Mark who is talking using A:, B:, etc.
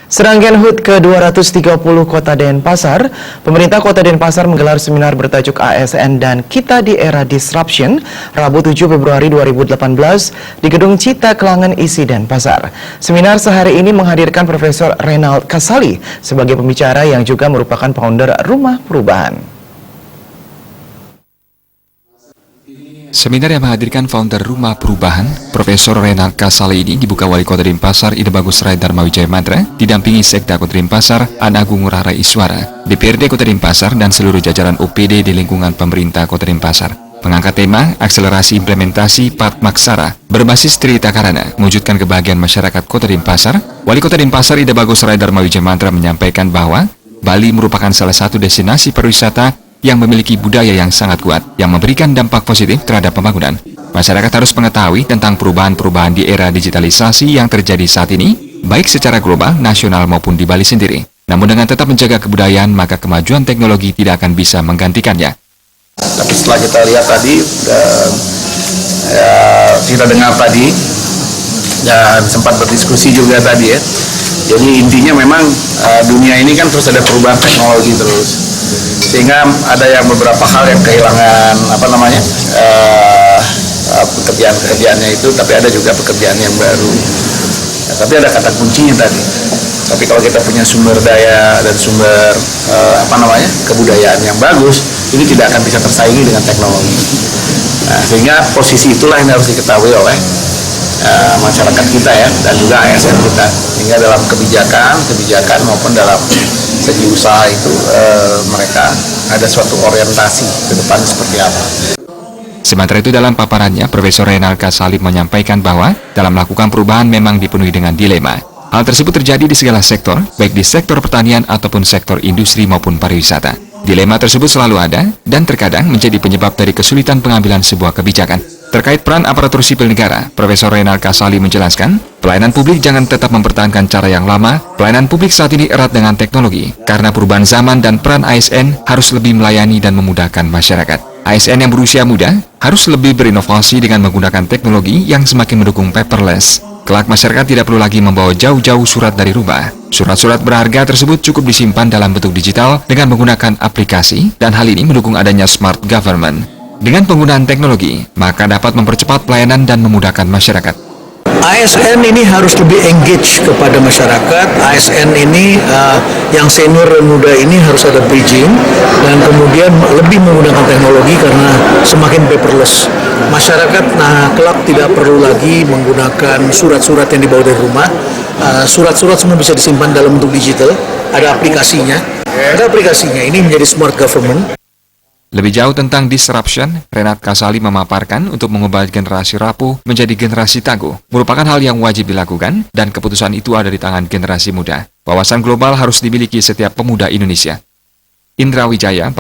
A: Serangkaian HUT ke-230 Kota Denpasar, pemerintah Kota Denpasar menggelar seminar bertajuk ASN dan Kita di Era Disruption, Rabu 7 Februari 2018 di Gedung Cita Kelangan Isi Denpasar. Seminar sehari ini menghadirkan Profesor Renald Kasali sebagai pembicara yang juga merupakan founder Rumah Perubahan.
B: Seminar yang menghadirkan founder Rumah Perubahan, Profesor Renald Kasali ini dibuka Wali Kota Denpasar Ida Bagus Rai Dharma Wijaya Mantra, didampingi Sekda Kota Denpasar, An Agung Ngurah Rai Iswara, DPRD Kota Denpasar, dan seluruh jajaran OPD di lingkungan pemerintah Kota Denpasar. Mengangkat tema akselerasi implementasi Padmaksara berbasis Trita Karana, mewujudkan kebahagiaan masyarakat Kota Denpasar. Wali Kota Denpasar Ida Bagus Rai Dharma Wijaya Mantra menyampaikan bahwa Bali merupakan salah satu destinasi pariwisata yang memiliki budaya yang sangat kuat, yang memberikan dampak positif terhadap pembangunan. Masyarakat harus mengetahui tentang perubahan-perubahan di era digitalisasi yang terjadi saat ini, baik secara global, nasional maupun di Bali sendiri. Namun dengan tetap menjaga kebudayaan, maka kemajuan teknologi tidak akan bisa menggantikannya.
C: Tapi setelah kita lihat tadi, kita dengar tadi, dan sempat berdiskusi juga tadi ya. Jadi intinya memang dunia ini kan terus ada perubahan teknologi terus. Sehingga ada yang beberapa hal yang kehilangan pekerjaan-pekerjaannya itu, tapi ada juga pekerjaan yang baru. Ya, tapi ada kata kuncinya tadi. Tapi kalau kita punya sumber daya dan sumber kebudayaan yang bagus, ini tidak akan bisa tersaingi dengan teknologi. Nah, sehingga posisi itulah yang harus diketahui oleh masyarakat kita ya, dan juga ASN kita. Sehingga dalam kebijakan maupun dalam segi usaha itu mereka ada suatu orientasi ke depan seperti apa.
B: Sementara itu dalam paparannya, Profesor Renald Kasali menyampaikan bahwa dalam melakukan perubahan memang dipenuhi dengan dilema. Hal tersebut terjadi di segala sektor, baik di sektor pertanian ataupun sektor industri maupun pariwisata. Dilema tersebut selalu ada dan terkadang menjadi penyebab dari kesulitan pengambilan sebuah kebijakan. Terkait peran aparatur sipil negara, Profesor Renald Kasali menjelaskan, pelayanan publik jangan tetap mempertahankan cara yang lama. Pelayanan publik saat ini erat dengan teknologi, karena perubahan zaman dan peran ASN harus lebih melayani dan memudahkan masyarakat. ASN yang berusia muda harus lebih berinovasi dengan menggunakan teknologi yang semakin mendukung paperless. Kelak masyarakat tidak perlu lagi membawa jauh-jauh surat dari rumah. Surat-surat berharga tersebut cukup disimpan dalam bentuk digital dengan menggunakan aplikasi, dan hal ini mendukung adanya smart government. Dengan penggunaan teknologi, maka dapat mempercepat pelayanan dan memudahkan masyarakat.
D: ASN ini harus lebih engage kepada masyarakat. ASN ini yang senior dan muda ini harus ada bridging, dan kemudian lebih menggunakan teknologi karena semakin paperless. Masyarakat kelak tidak perlu lagi menggunakan surat-surat yang dibawa dari rumah. Surat-surat semua bisa disimpan dalam bentuk digital. Ada aplikasinya. Ini menjadi smart government.
B: Lebih jauh tentang disruption, Renald Kasali memaparkan untuk mengubah generasi rapuh menjadi generasi tangguh merupakan hal yang wajib dilakukan, dan keputusan itu ada di tangan generasi muda. Wawasan global harus dimiliki setiap pemuda Indonesia. Indra Wijaya